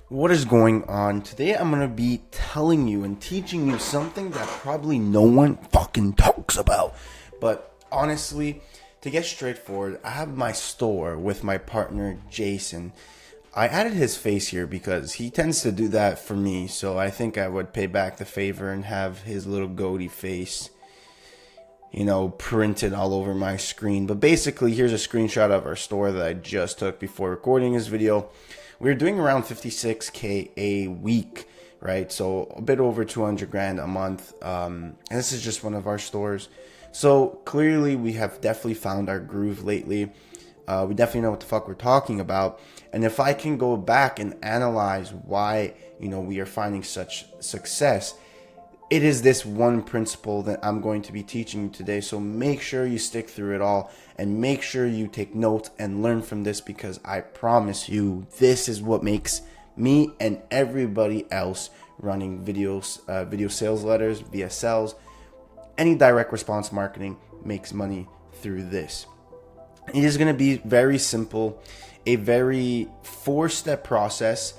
What is going on? Today I'm going to be telling you and teaching you something that probably no one fucking talks about. But honestly, to get straightforward, I have my store with my partner Jason. I added his face here because he tends to do that for me, so I think I would pay back the favor and have his little goatee face, printed all over my screen. But basically, here's a screenshot of our store that I just took before recording this video. We're doing around 56K a week, right? So a bit over 200 grand a month. And this is just one of our stores. So clearly we have definitely found our groove lately. We definitely know what the fuck we're talking about. And if I can go back and analyze why, we are finding such success, it is this one principle that I'm going to be teaching you today. So make sure you stick through it all and make sure you take notes and learn from this, because I promise you, this is what makes me and everybody else running video sales letters, VSLs, any direct response marketing makes money through this. It is going to be very simple, a very 4-step process.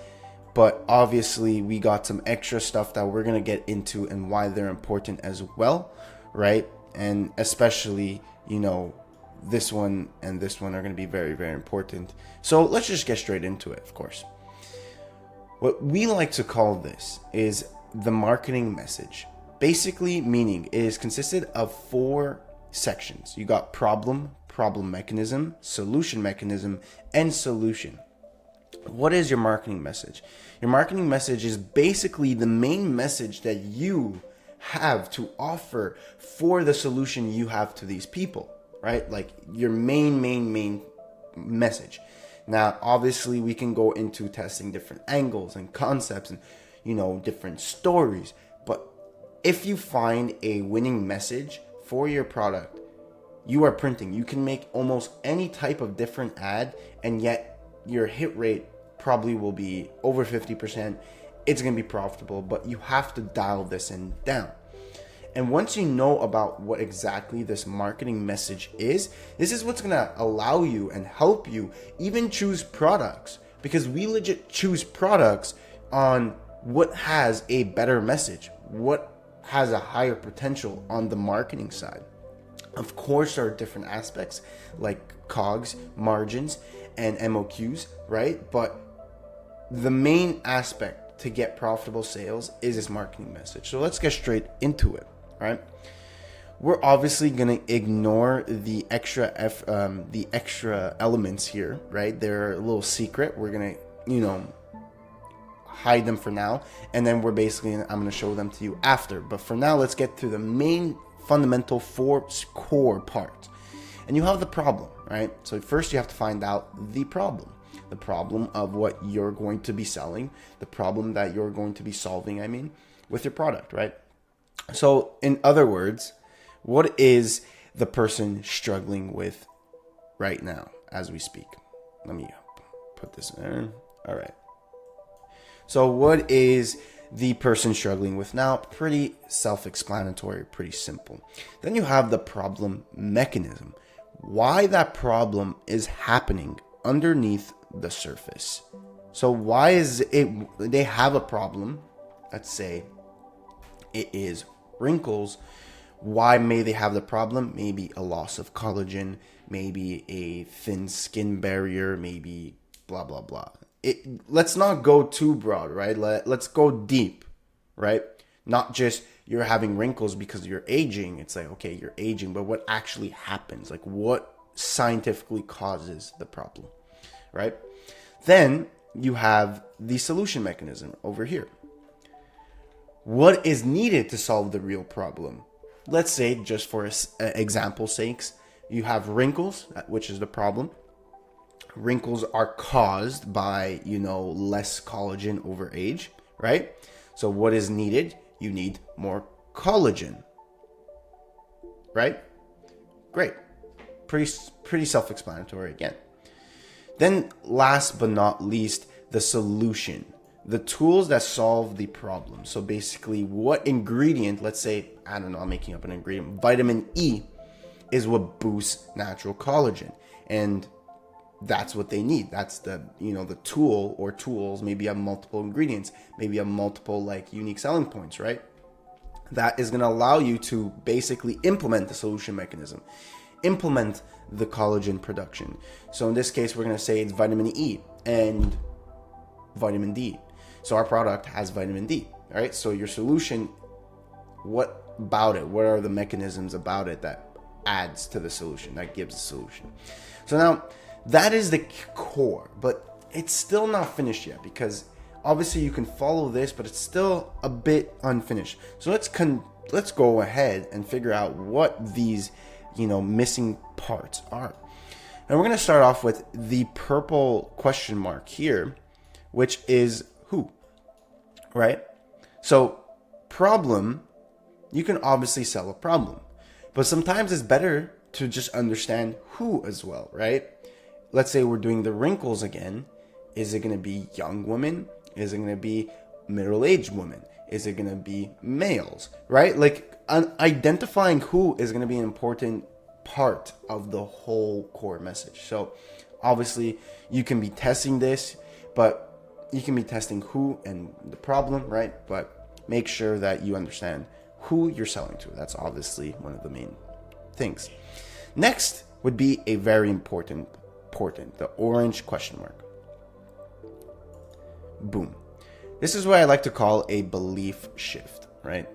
But obviously, we got some extra stuff that we're going to get into and why they're important as well, right? And especially, this one and this one are going to be very, very important. So let's just get straight into it, of course. What we like to call this is the marketing message. Basically, meaning it is consisted of 4 sections. You got problem mechanism, solution mechanism, and solution. What is your marketing message? Your marketing message is basically the main message that you have to offer for the solution you have to these people, right? Like your main message. Now, obviously, we can go into testing different angles and concepts and, different stories. But if you find a winning message for your product, you are printing. You can make almost any type of different ad, and yet your hit rate probably will be over 50%. It's going to be profitable, but you have to dial this in down. And once you know about what exactly this marketing message is, this is what's going to allow you and help you even choose products, because we legit choose products on what has a better message, what has a higher potential on the marketing side. Of course, there are different aspects like COGS, margins, and MOQs, right? But the main aspect to get profitable sales is this marketing message. So let's get straight into it, right? We're obviously going to ignore the extra elements here, right? They're a little secret. We're going to, hide them for now. And then I'm going to show them to you after. But for now, let's get to the main fundamental 4 core parts. And you have the problem, right? So first you have to find out the problem of what you're going to be selling, the problem that you're going to be solving, with your product, right? So in other words, what is the person struggling with right now as we speak? Let me put this in there. All right. So what is the person struggling with now? Pretty self-explanatory, pretty simple. Then you have the problem mechanism. Why that problem is happening underneath the surface. So why is it they have a problem? Let's say it is wrinkles. Why may they have the problem? Maybe a loss of collagen, maybe a thin skin barrier, maybe blah blah blah. Let's not go too broad, right? Let's go deep, right? Not just you're having wrinkles because you're aging. It's like, okay, you're aging, but what actually happens? Like what scientifically causes the problem, right? Then you have the solution mechanism over here. What is needed to solve the real problem? Let's say, just for example sakes, you have wrinkles, which is the problem. Wrinkles are caused by, less collagen over age, right? So what is needed? You need more collagen, right? Great. Pretty self-explanatory again. Then last but not least, the solution, the tools that solve the problem. So basically what ingredient, let's say, I don't know, I'm making up an ingredient, vitamin E is what boosts natural collagen. And that's what they need. That's the, the tool or tools. Maybe you have multiple ingredients, maybe you have multiple like unique selling points, right? That is going to allow you to basically implement the solution mechanism, implement the collagen production. So in this case, we're going to say it's vitamin E and vitamin D. So our product has vitamin D, all right? So your solution, what about it? What are the mechanisms about it that adds to the solution, that gives the solution? So now that is the core, but it's still not finished yet, because obviously you can follow this, but it's still a bit unfinished. So let's go ahead and figure out what these, missing parts are. And we're going to start off with the purple question mark here, which is who, right? So problem, you can obviously sell a problem, but sometimes it's better to just understand who as well, right? Let's say we're doing the wrinkles again. Is it going to be young women? Is it going to be middle-aged women? Is it going to be males, right? Like identifying who is going to be an important part of the whole core message. So obviously you can be testing this, but you can be testing who and the problem, right? But make sure that you understand who you're selling to. That's obviously one of the main things. Next would be a very important, the orange question mark. Boom. This is what I like to call a belief shift, right?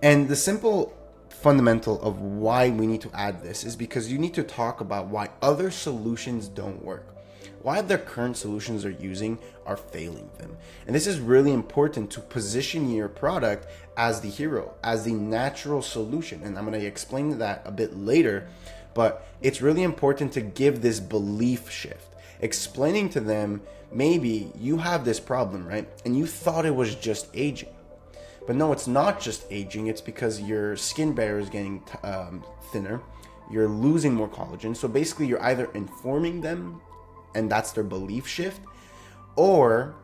And the simple fundamental of why we need to add this is because you need to talk about why other solutions don't work, why their current solutions they're using are failing them. And this is really important to position your product as the hero, as the natural solution. And I'm going to explain that a bit later, but it's really important to give this belief shift, explaining to them, maybe you have this problem, right? And you thought it was just aging. But no, it's not just aging. It's because your skin barrier is getting thinner. You're losing more collagen. So basically, you're either informing them, and that's their belief shift, or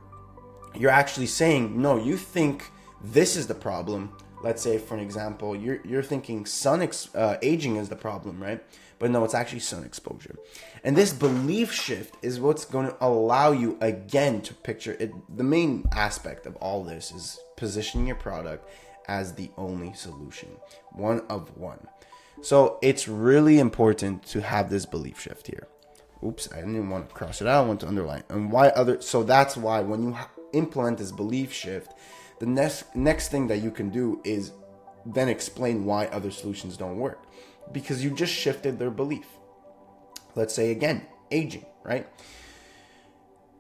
you're actually saying, no, you think this is the problem. Let's say, for an example, you're thinking aging is the problem, right? But no, it's actually sun exposure. And this belief shift is what's going to allow you, again, to picture it. The main aspect of all this is positioning your product as the only solution, one of one. So it's really important to have this belief shift here. Oops, I didn't even want to cross it out. I want to underline. And so that's why when you implement this belief shift, the next thing that you can do is then explain why other solutions don't work, because you just shifted their belief. Let's say again, aging, right?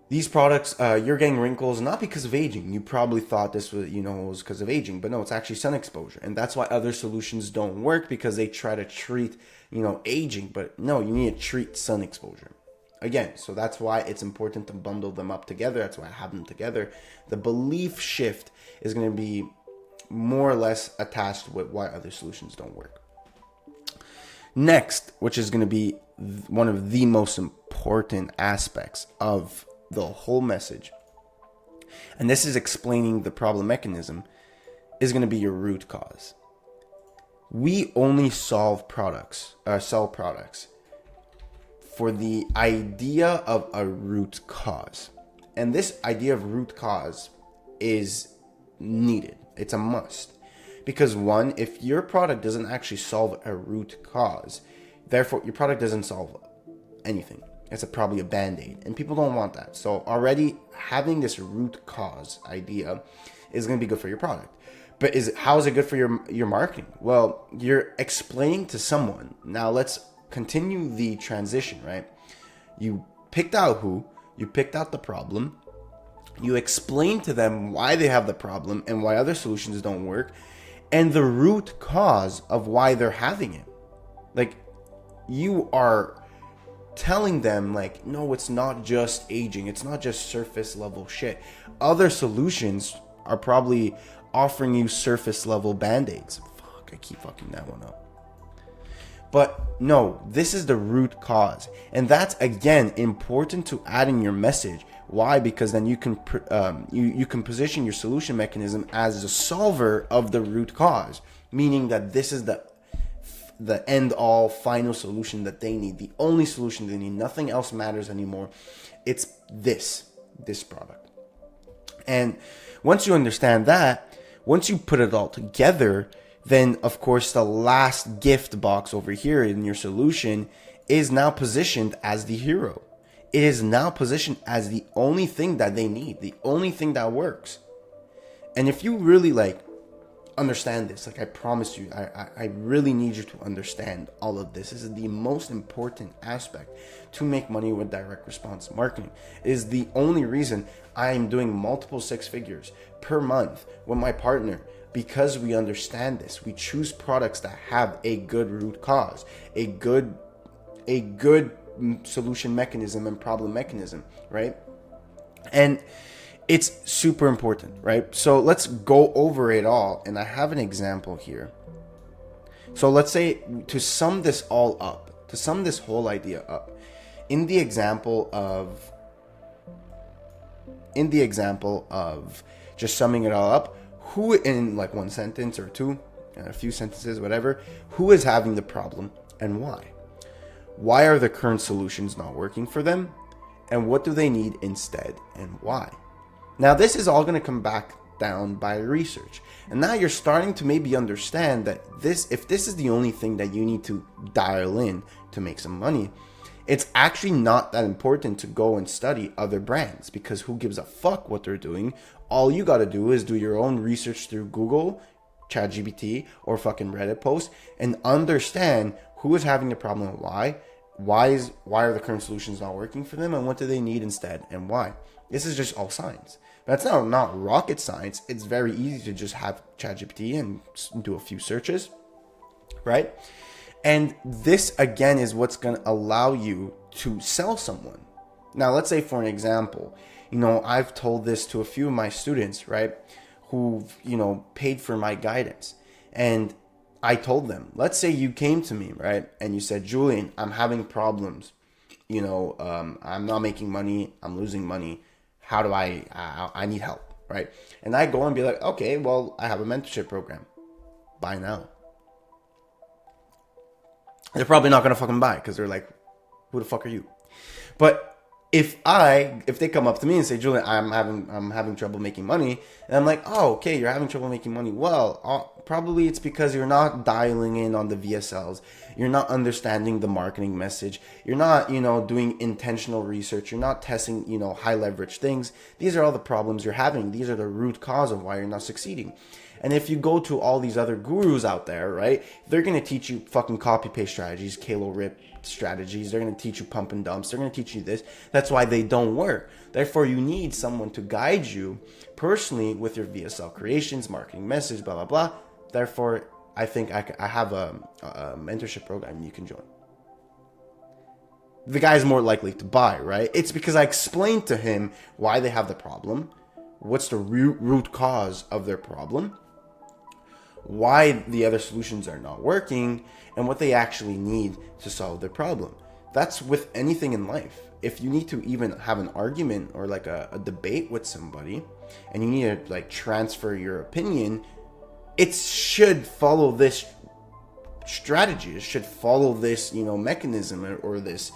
These products, you're getting wrinkles not because of aging. You probably thought this was, was because of aging, but no, it's actually sun exposure. And that's why other solutions don't work, because they try to treat, aging, but no, you need to treat sun exposure. Again, so that's why it's important to bundle them up together. That's why I have them together. The belief shift is going to be more or less attached with why other solutions don't work. Next, which is going to be one of the most important aspects of the whole message, and this is explaining the problem mechanism, is going to be your root cause. We only sell products for the idea of a root cause. And this idea of root cause is needed. It's a must. Because one, if your product doesn't actually solve a root cause, therefore your product doesn't solve anything. It's probably a band-aid, and people don't want that. So already having this root cause idea is going to be good for your product. But how is it good for your marketing? Well, you're explaining to someone. Now let's continue the transition, right? You picked out who, you picked out the problem, you explain to them why they have the problem and why other solutions don't work, and the root cause of why they're having it. Like, you are telling them, like, no, it's not just aging, it's not just surface level shit. Other solutions are probably offering you surface level band-aids. Fuck, I keep fucking that one up. But no, this is the root cause. And that's, again, important to add in your message. Why? Because then you can you can position your solution mechanism as a solver of the root cause, meaning that this is the end all final solution that they need, the only solution they need. Nothing else matters anymore. It's this product. And once you understand that, once you put it all together, then of course the last gift box over here in your solution is now positioned as the hero. It is now positioned as the only thing that they need, the only thing that works. And if you really like understand this, like I promise you, I really need you to understand all of this. This is the most important aspect to make money with direct response marketing. It is the only reason I am doing multiple six figures per month with my partner, because we understand this. We choose products that have a good root cause, a good solution mechanism and problem mechanism, right? And it's super important, right? So let's go over it all. And I have an example here. So let's say, to sum this all up, to sum this whole idea up, in the example of just summing it all up, who, in like one sentence or two, a few sentences, whatever, who is having the problem and why? Why are the current solutions not working for them? And what do they need instead and why? Now, this is all going to come back down by research. And now you're starting to maybe understand that if this is the only thing that you need to dial in to make some money, it's actually not that important to go and study other brands, because who gives a fuck what they're doing? All you got to do is do your own research through Google, ChatGPT, or fucking Reddit posts, and understand who is having the problem and why. Why are the current solutions not working for them, and what do they need instead and why? This is just all science. That's not rocket science. It's very easy to just have ChatGPT and do a few searches, right? And this, again, is what's going to allow you to sell someone. Now, let's say, for an example, I've told this to a few of my students, right, who've, paid for my guidance. And I told them, let's say you came to me, right, and you said, Julian, I'm having problems. I'm not making money. I'm losing money. How do I need help, right? And I go and be like, okay, well, I have a mentorship program. Buy now. They're probably not going to fucking buy, because they're like, who the fuck are you? But if they come up to me and say, Julian, I'm having trouble making money, and I'm like, oh, okay, you're having trouble making money. Well, probably it's because you're not dialing in on the VSLs. You're not understanding the marketing message. You're not, doing intentional research. You're not testing, high leverage things. These are all the problems you're having. These are the root cause of why you're not succeeding. And if you go to all these other gurus out there, right, they're going to teach you fucking copy paste strategies, Kalo Rip strategies. They're going to teach you pump and dumps. They're going to teach you this. That's why they don't work. Therefore, you need someone to guide you personally with your VSL creations, marketing message, blah, blah, blah. Therefore, I think I have a mentorship program you can join. The guy's more likely to buy, right? It's because I explained to him why they have the problem, what's the root cause of their problem, why the other solutions are not working, and what they actually need to solve their problem. That's with anything in life. If you need to even have an argument or like a debate with somebody, and you need to like transfer your opinion, it should follow this strategy. It should follow this, mechanism or this,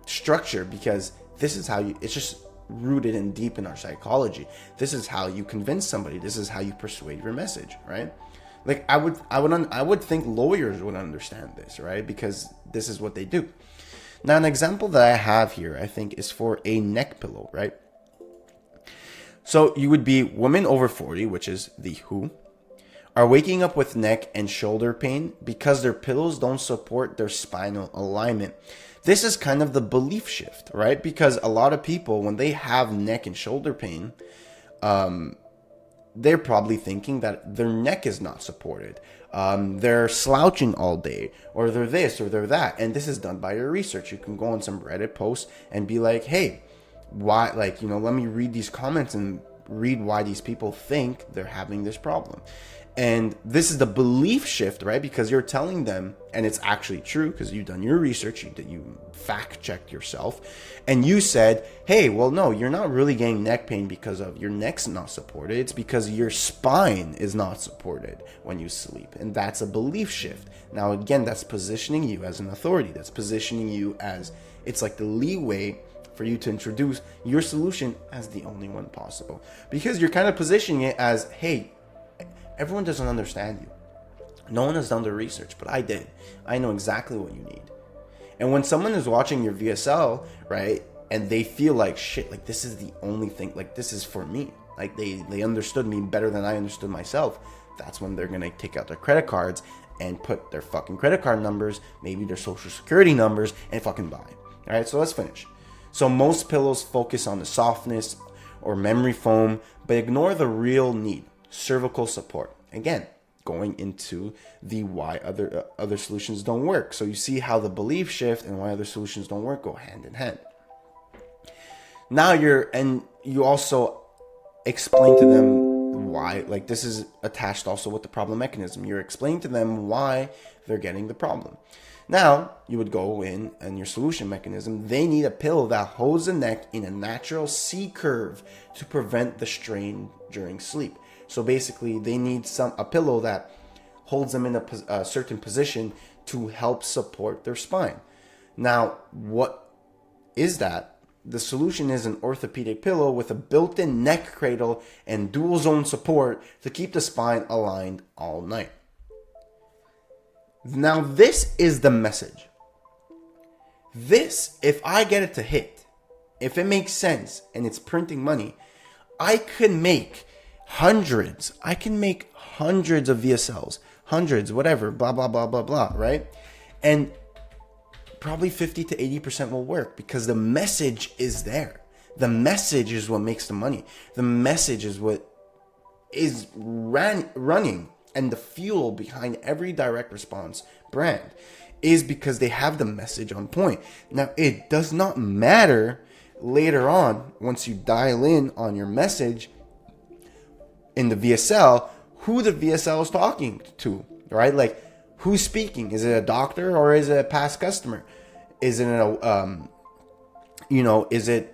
structure, because this is how it's just rooted in deep in our psychology. This is how you convince somebody. This is how you persuade your message, right? Like I would think lawyers would understand this, right? Because this is what they do. Now, an example that I have here, I think, is for a neck pillow, right? So you would be women over 40, which is the WHO, are waking up with neck and shoulder pain because their pillows don't support their spinal alignment. This is kind of the belief shift, right? Because a lot of people, when they have neck and shoulder pain, they're probably thinking that their neck is not supported. They're slouching all day, or they're this, or they're that. And this is done by your research. You can go on some Reddit posts and be like, hey, why, let me read these comments and read why these people think they're having this problem. And this is the belief shift, right? Because you're telling them, and it's actually true because you've done your research, you fact checked yourself, and you said, hey, well, no, you're not really getting neck pain because of your neck's not supported. It's because your spine is not supported when you sleep. And that's a belief shift. Now, again, that's positioning you as an authority. That's positioning you as, it's like the leeway for you to introduce your solution as the only one possible. Because you're kind of positioning it as, hey, everyone doesn't understand you. No one has done their research, but I did. I know exactly what you need. And when someone is watching your VSL, right, and they feel like, shit, like this is the only thing, like this is for me. Like they understood me better than I understood myself. That's when they're going to take out their credit cards and put their fucking credit card numbers, maybe their social security numbers, and fucking buy. All right, so let's finish. So most pillows focus on the softness or memory foam, but ignore the real need. Cervical support. Again, going into the why other solutions don't work. So you see how the belief shift and why other solutions don't work go hand in hand. Now you also explain to them why, like this is attached also with the problem mechanism. You're explaining to them why they're getting the problem. Now, you would go in and your solution mechanism, they need a pillow that holds the neck in a natural C curve to prevent the strain during sleep. So basically, they need a pillow that holds them in a certain position to help support their spine. Now, what is that? The solution is an orthopedic pillow with a built-in neck cradle and dual zone support to keep the spine aligned all night. Now, this is the message. This, if I get it to hit, if it makes sense and it's printing money, I can make hundreds of VSLs, hundreds, whatever, blah, blah, blah, blah, blah, right? And probably 50 to 80% will work because the message is there. The message is what makes the money. The message is what is running, and the fuel behind every direct response brand is because they have the message on point. Now, it does not matter later on, once you dial in on your message in the VSL, who the VSL is talking to, right? Like, who's speaking? Is it a doctor or is it a past customer? Is it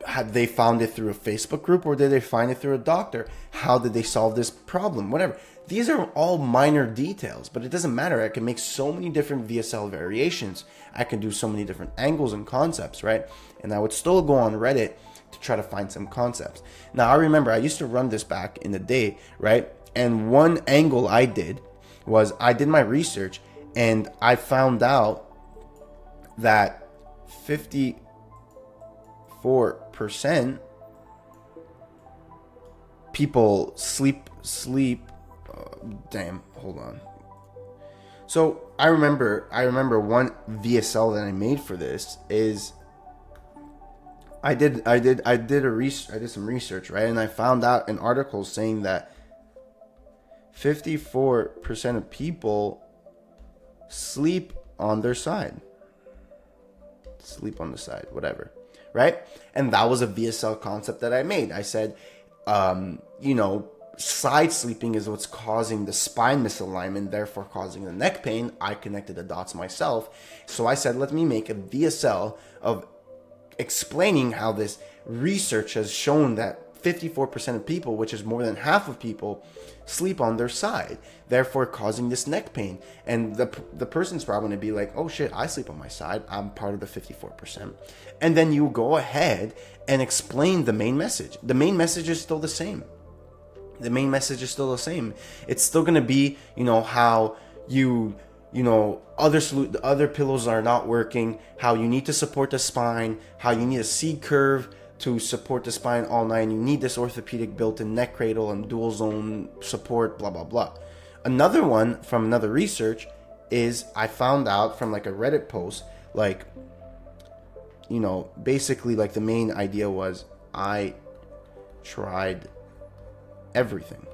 have they found it through a Facebook group or did they find it through a doctor? How did they solve this problem? Whatever. These are all minor details, but it doesn't matter. I can make so many different VSL variations. I can do so many different angles and concepts, right? And I would still go on Reddit to try to find some concepts. Now, I remember I used to run this back in the day, right? And one angle I did was I did my research and I found out that 54% people sleep. Damn, hold on. So I remember one VSL that I made for this is I did some research, right? And I found out an article saying that 54% of people sleep on their side. Sleep on the side, whatever, right? And that was a VSL concept that I made. I said, side sleeping is what's causing the spine misalignment, therefore causing the neck pain. I connected the dots myself. So I said, let me make a VSL of explaining how this research has shown that 54% of people, which is more than half of people, sleep on their side, therefore causing this neck pain. And the person's probably going to be like, oh shit, I sleep on my side. I'm part of the 54%. And then you go ahead and explain the main message. The main message is still the same. It's still going to be, how other pillows are not working, how you need to support the spine, how you need a C curve to support the spine all night, and you need this orthopedic built-in neck cradle and dual zone support, blah, blah, blah. Another one from another research is I found out from like a Reddit post, basically like the main idea was I tried everything.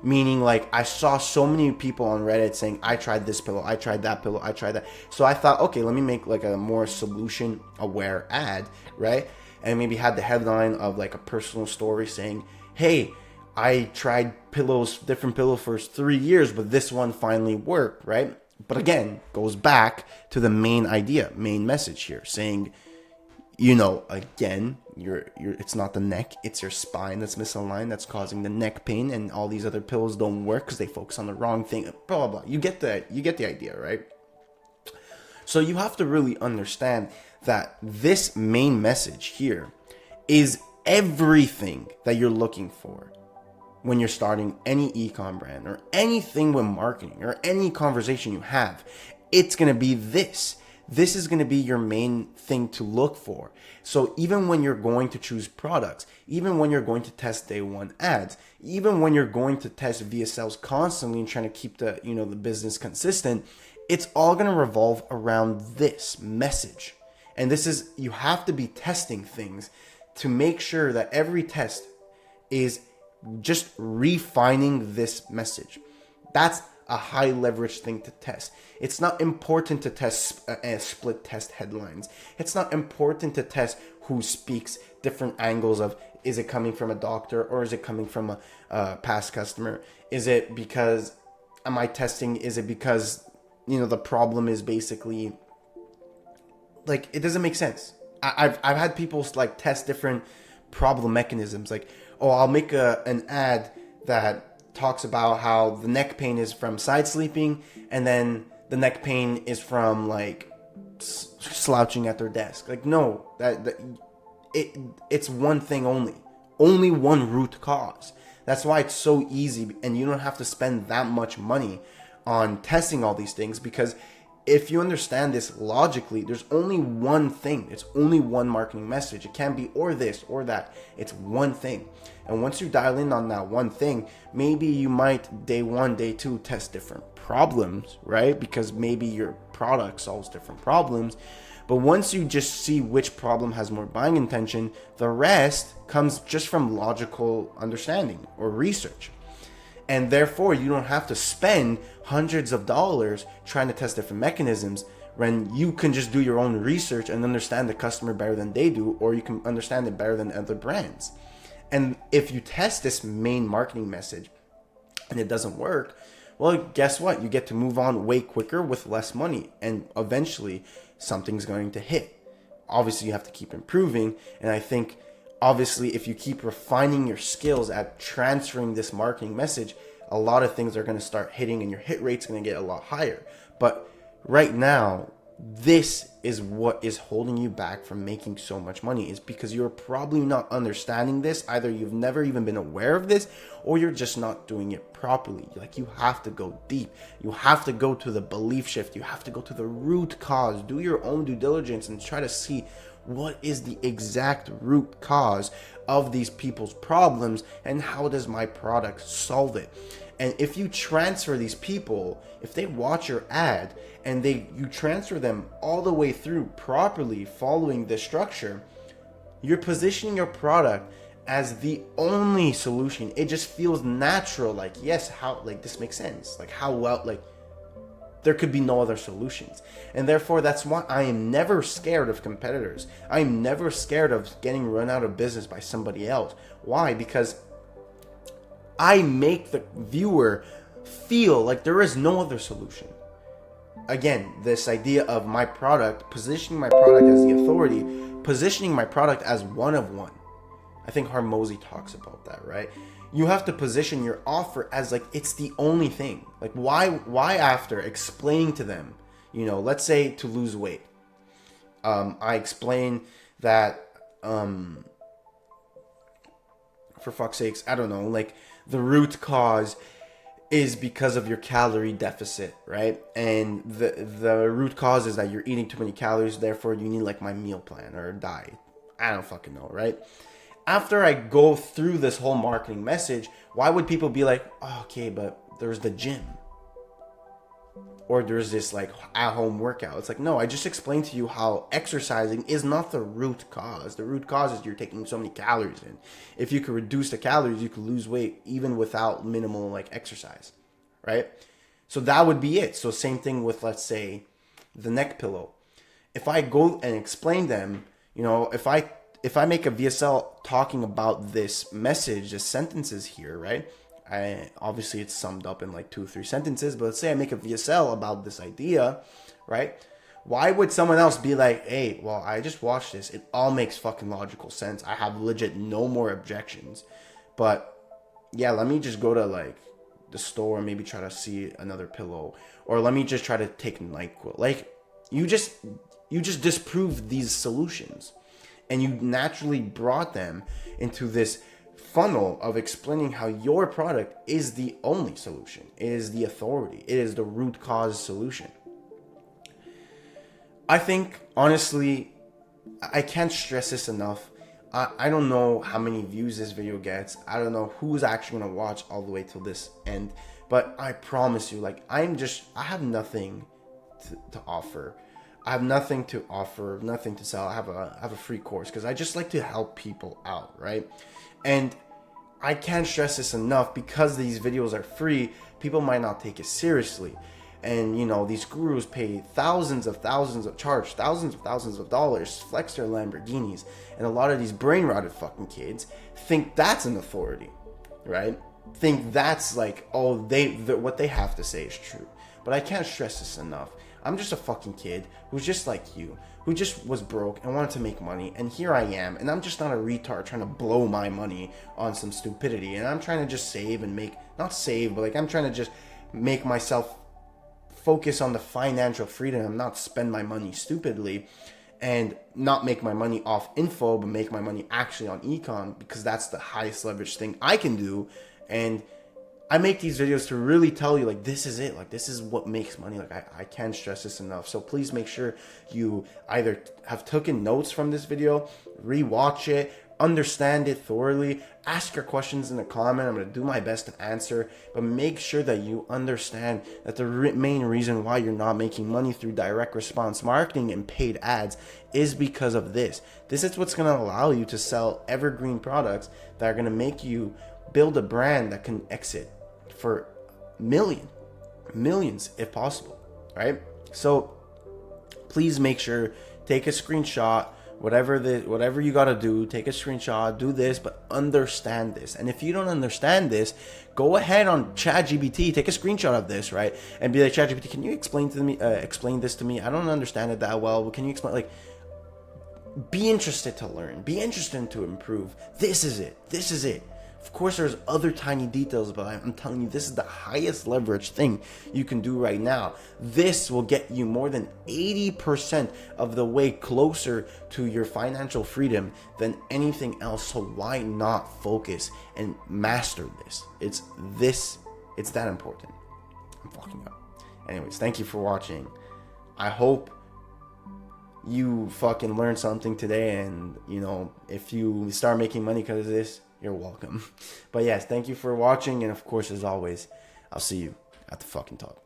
Meaning, like, I saw so many people on Reddit saying, I tried this pillow, I tried that pillow, I tried that. So I thought, okay, let me make like a more solution aware ad, right? And maybe had the headline of like a personal story saying, hey, I tried pillows, different pillows for 3 years, but this one finally worked, right? But again, goes back to the main idea, main message here, saying, you know, again, it's not the neck, it's your spine that's misaligned, that's causing the neck pain, and all these other pillows don't work because they focus on the wrong thing, blah, blah, blah. You get the idea, right? So you have to really understand that this main message here is everything that you're looking for when you're starting any e-com brand or anything with marketing or any conversation you have. It's going to be this. This is going to be your main thing to look for. So even when you're going to choose products, even when you're going to test day one ads, even when you're going to test VSLs constantly and trying to keep the business consistent, it's all going to revolve around this message. And this is, you have to be testing things to make sure that every test is just refining this message. That's a high leverage thing to test. It's not important to test split test headlines. It's not important to test who speaks, different angles of, is it coming from a doctor or is it coming from a past customer? Is it because, am I testing, is it because, the problem is basically, like, it doesn't make sense. I've had people like test different problem mechanisms. Like, oh, I'll make an ad that talks about how the neck pain is from side sleeping, and then the neck pain is from like slouching at their desk. Like, no, it's one thing only one root cause. That's why it's so easy, and you don't have to spend that much money on testing all these things, because if you understand this logically, there's only one thing. It's only one marketing message. It can't be or this or that. It's one thing. And once you dial in on that one thing, maybe you might day one, day two test different problems, right? Because maybe your product solves different problems. But once you just see which problem has more buying intention, the rest comes just from logical understanding or research. And therefore, you don't have to spend hundreds of dollars trying to test different mechanisms when you can just do your own research and understand the customer better than they do, or you can understand it better than other brands. And if you test this main marketing message and it doesn't work, well, guess what? You get to move on way quicker with less money, and eventually something's going to hit. Obviously, you have to keep improving. And I think, obviously, if you keep refining your skills at transferring this marketing message, a lot of things are going to start hitting and your hit rate's going to get a lot higher. But right now, this is what is holding you back from making so much money, is because you're probably not understanding this. Either you've never even been aware of this, or you're just not doing it properly. Like, you have to go deep. You have to go to the belief shift. You have to go to the root cause. Do your own due diligence and try to see what is the exact root cause of these people's problems and how does my product solve it. And if you transfer these people, if they watch your ad and you transfer them all the way through properly following this structure, you're positioning your product as the only solution. It just feels natural. Like, yes, how, like, this makes sense. Like, how well, like, there could be no other solutions. And therefore, that's why I am never scared of competitors. I am never scared of getting run out of business by somebody else. Why? Because I make the viewer feel like there is no other solution. Again, this idea of my product, positioning my product as the authority, positioning my product as one of one. I think Hormozy talks about that, right? You have to position your offer as like it's the only thing. Like, why after explaining to them, let's say to lose weight, I explain that for fuck's sakes, I don't know, like the root cause is because of your calorie deficit, right? And the root cause is that you're eating too many calories, therefore you need like my meal plan or a diet. I don't fucking know, right? After I go through this whole marketing message, why would people be like, oh, okay, but there's the gym? or there's this like at-home workout. It's like, no, I just explained to you how exercising is not the root cause. The root cause is you're taking so many calories in. If you could reduce the calories, you could lose weight even without minimal like exercise, right? So that would be it. So same thing with, let's say, the neck pillow. If I go and explain them, you know, if I make a VSL talking about this message, the sentences here, right? Obviously it's summed up in like 2 or 3 sentences, but let's say I make a VSL about this idea, right? Why would someone else be like, hey, well, I just watched this. It all makes fucking logical sense. I have legit no more objections. But yeah, let me just go to like the store and maybe try to see another pillow, or let me just try to take NyQuil. Like, you just disproved these solutions, and you naturally brought them into this funnel of explaining how your product is the only solution. It is the authority. It is the root cause solution. I think, honestly, I can't stress this enough. I don't know how many views this video gets. I don't know who's actually going to watch all the way till this end. But I promise you, like, I have nothing to offer. I have nothing to offer, nothing to sell. I have a free course because I just like to help people out, right? And I can't stress this enough, because these videos are free, people might not take it seriously. And, you know, these gurus pay charge thousands of dollars, flex their Lamborghinis. And a lot of these brain rotted fucking kids think that's an authority, right? Think that's like, oh, what they have to say is true. But I can't stress this enough. I'm just a fucking kid who's just like you, who just was broke and wanted to make money, and here I am, and I'm just not a retard trying to blow my money on some stupidity, and I'm trying to just save and I'm trying to just make myself focus on the financial freedom and not spend my money stupidly, and not make my money off info, but make my money actually on econ, because that's the highest leverage thing I can do. And I make these videos to really tell you, like, this is it. Like, this is what makes money. Like, I can't stress this enough. So please make sure you either have taken notes from this video, rewatch it, understand it thoroughly, ask your questions in the comment. I'm going to do my best to answer, but make sure that you understand that the main reason why you're not making money through direct response marketing and paid ads is because of this. This is what's going to allow you to sell evergreen products that are going to make you build a brand that can exit for millions if possible, right? So please make sure, take a screenshot, whatever you got to do, take a screenshot, do this, but understand this. And if you don't understand this, go ahead on ChatGPT, take a screenshot of this, right? And be like, ChatGPT, can you explain this to me? I don't understand it that well. Can you explain? Like, be interested to learn, be interested to improve. This is it. Of course, there's other tiny details, but I'm telling you, this is the highest leverage thing you can do right now. This will get you more than 80% of the way closer to your financial freedom than anything else. So why not focus and master this? It's that important. I'm fucking up. Anyways, thank you for watching. I hope you fucking learned something today, and, you know, if you start making money because of this, you're welcome. But yes, thank you for watching, and of course, as always, I'll see you at the fucking top.